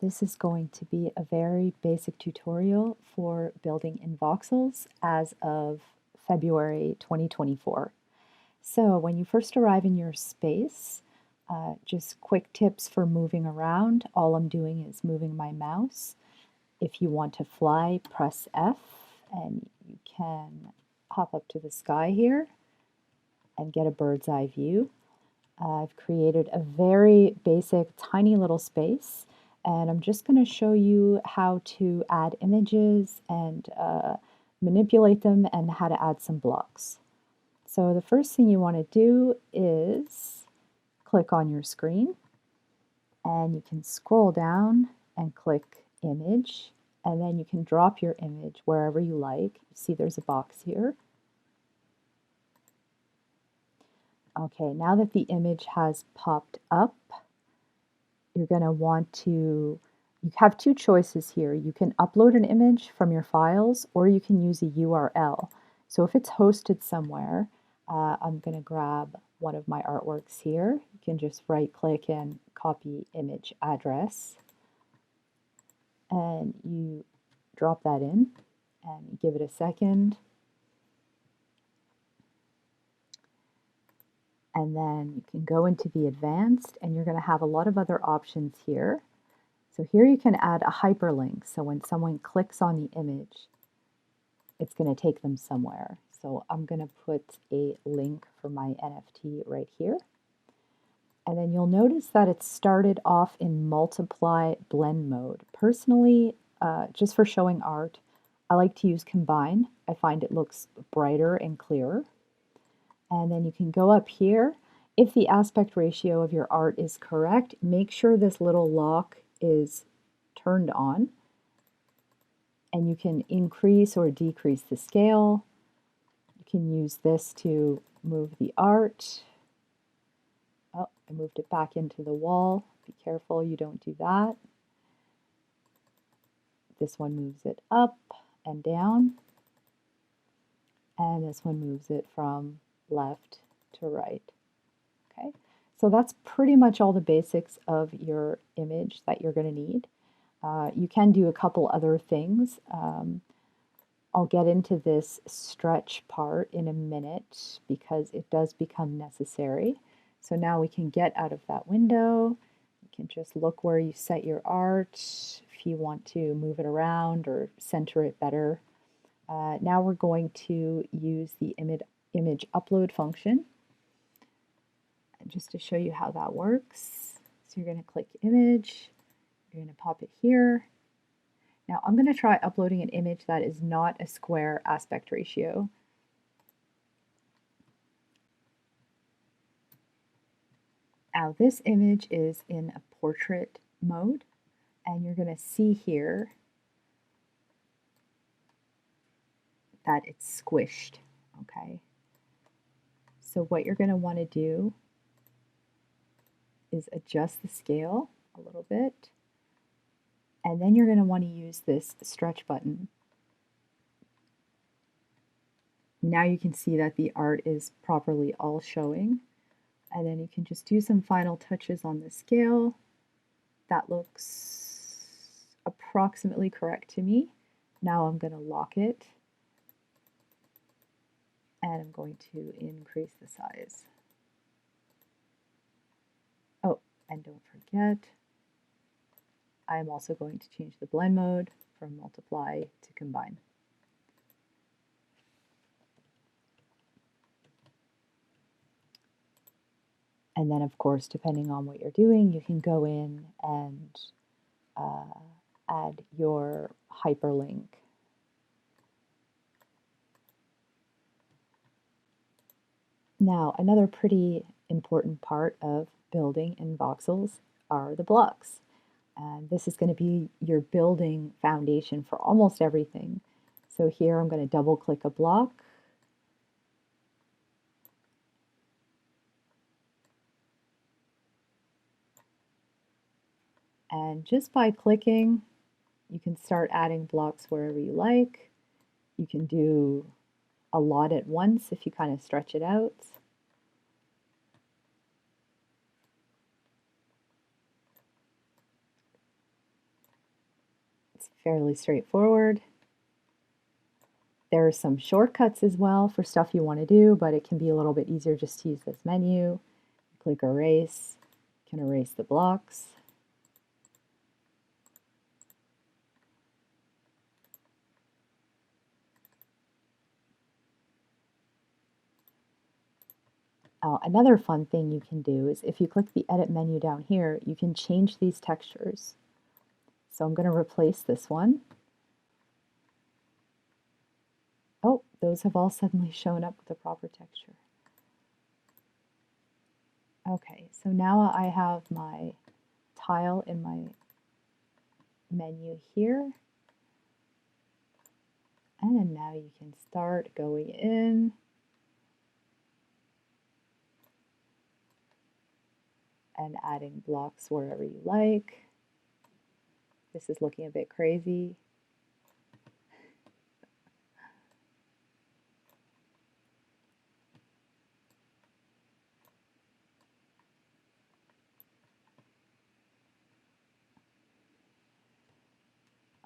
This is going to be a very basic tutorial for building in Voxels as of February 2024. So when you first arrive in your space, just quick tips for moving around. All I'm doing is moving my mouse. If you want to fly, press F and you can hop up to the sky here and get a bird's eye view. I've created a very basic tiny little space, and I'm just going to show you how to add images and manipulate them and how to add some blocks. So the first thing you want to do is click on your screen, and you can scroll down and click image, and then you can drop your image wherever you like. You see there's a box here. Okay, now that the image has popped up, you're going to want to, you have two choices here. You can upload an image from your files, or you can use a URL. So if it's hosted somewhere, I'm going to grab one of my artworks here. You can just right click and copy image address. And you drop that in and give it a second. And then you can go into the advanced, and you're going to have a lot of other options here. So here you can add a hyperlink. So when someone clicks on the image, it's going to take them somewhere. So I'm going to put a link for my NFT right here. And then you'll notice that it started off in multiply blend mode. Personally, just for showing art, I like to use combine. I find it looks brighter and clearer. And then you can go up here. If the aspect ratio of your art is correct, make sure this little lock is turned on. And you can increase or decrease the scale. You can use this to move the art. Oh, I moved it back into the wall. Be careful you don't do that. This one moves it up and down. And this one moves it from left to right. Okay, so that's pretty much all the basics of your image that you're going to need. You can do a couple other things. I'll get into this stretch part in a minute because it does become necessary. So now we can get out of that window. You can just look where you set your art if you want to move it around or center it better. Now we're going to use the image upload function. And just to show you how that works, so you're going to click image, you're going to pop it here. Now I'm going to try uploading an image that is not a square aspect ratio. Now this image is in a portrait mode, and you're going to see here that it's squished, okay? So what you're going to want to do is adjust the scale a little bit, and then you're going to want to use this stretch button. Now you can see that the art is properly all showing, and then you can just do some final touches on the scale. That looks approximately correct to me. Now I'm going to lock it, and I'm going to increase the size. Oh, and don't forget, I'm also going to change the blend mode from multiply to combine. And then, of course, depending on what you're doing, you can go in and add your hyperlink. Now, another pretty important part of building in Voxels are the blocks. And this is going to be your building foundation for almost everything. So here I'm going to double click a block. And just by clicking, you can start adding blocks wherever you like. You can do a lot at once if you kind of stretch it out. fairly straightforward. There are some shortcuts as well for stuff you want to do, but it can be a little bit easier just to use this menu. Click erase, you can erase the blocks. Another fun thing you can do is if you click the edit menu down here, you can change these textures. So I'm going to replace this one. Oh, those have all suddenly shown up with the proper texture. Okay, so now I have my tile in my menu here. And then now you can start going in and adding blocks wherever you like. This is looking a bit crazy.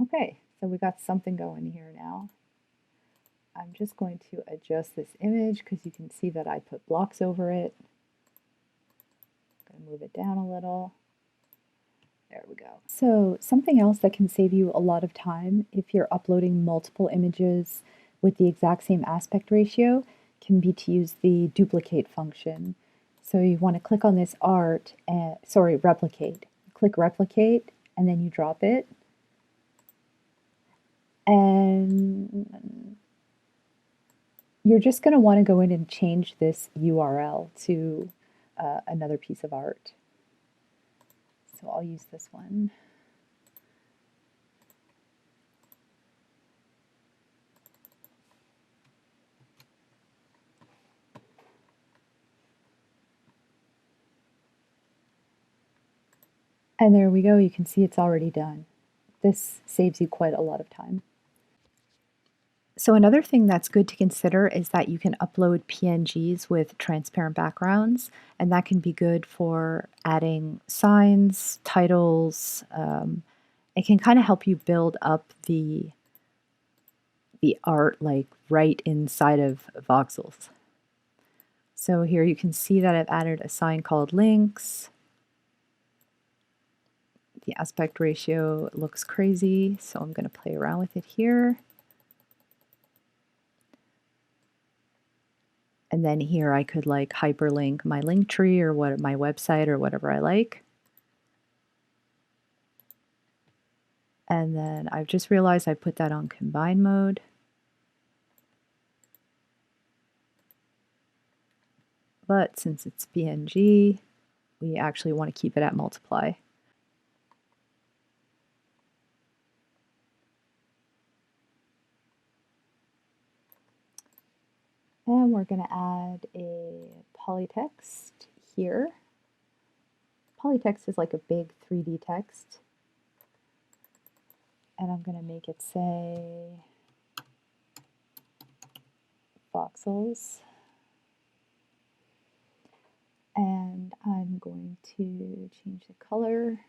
Okay, so we got something going here now. I'm just going to adjust this image because you can see that I put blocks over it. I'm going to move it down a little. There we go. So something else that can save you a lot of time if you're uploading multiple images with the exact same aspect ratio can be to use the duplicate function. So you want to click on this art, replicate. Click replicate and then you drop it. And you're just going to want to go in and change this URL to another piece of art. So I'll use this one. And there we go, you can see it's already done. This saves you quite a lot of time. So another thing that's good to consider is that you can upload PNGs with transparent backgrounds, and that can be good for adding signs, titles. It can kind of help you build up the art like right inside of Voxels. So here you can see that I've added a sign called links. The aspect ratio looks crazy, so I'm going to play around with it here. And then here I could like hyperlink my link tree or my website or whatever I like. And then I've just realized I put that on combine mode. But since it's PNG, we actually want to keep it at multiply. And we're going to add a polytext here. Polytext is like a big 3D text. And I'm going to make it say Voxels. And I'm going to change the color.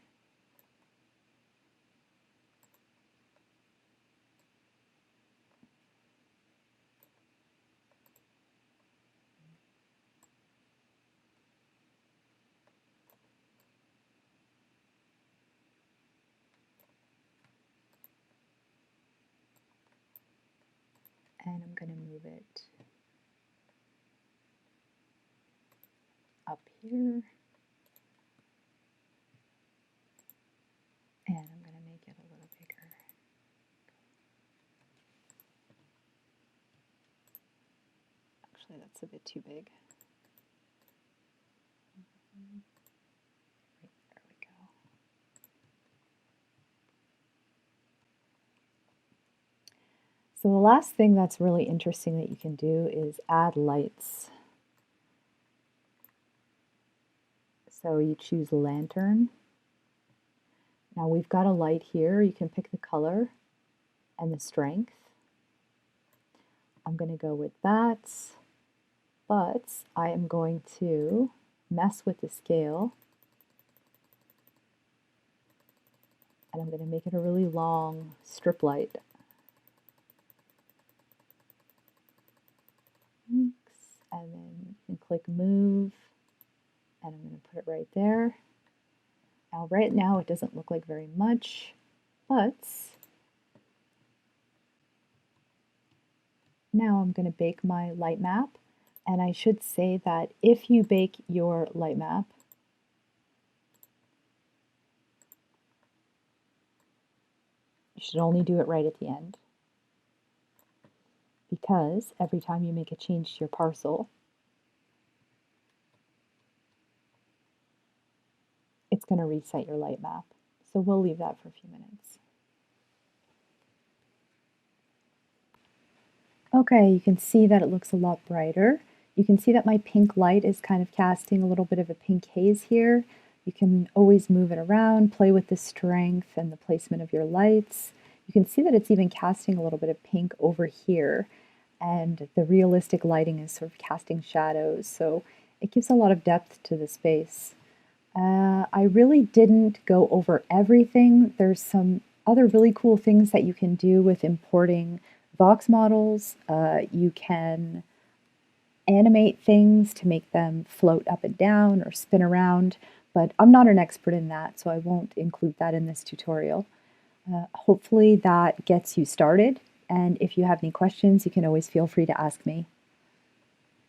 And I'm going to move it up here. And I'm going to make it a little bigger. Actually, that's a bit too big. Right, there we go. So the last thing that's really interesting that you can do is add lights. So you choose lantern. Now we've got a light here. You can pick the color and the strength. I'm going to go with that, but I am going to mess with the scale and I'm going to make it a really long strip light. And then you can click move, and I'm going to put it right there. Now, right now it doesn't look like very much, but now I'm going to bake my light map. And I should say that if you bake your light map, you should only do it right at the end, because every time you make a change to your parcel, it's going to reset your light map. So we'll leave that for a few minutes. Okay, you can see that it looks a lot brighter. You can see that my pink light is kind of casting a little bit of a pink haze here. You can always move it around, play with the strength and the placement of your lights. You can see that it's even casting a little bit of pink over here, and the realistic lighting is sort of casting shadows, so it gives a lot of depth to the space. I really didn't go over everything. There's some other really cool things that you can do with importing Vox models. You can animate things to make them float up and down or spin around, but I'm not an expert in that, so I won't include that in this tutorial. Hopefully that gets you started, and if you have any questions, you can always feel free to ask me.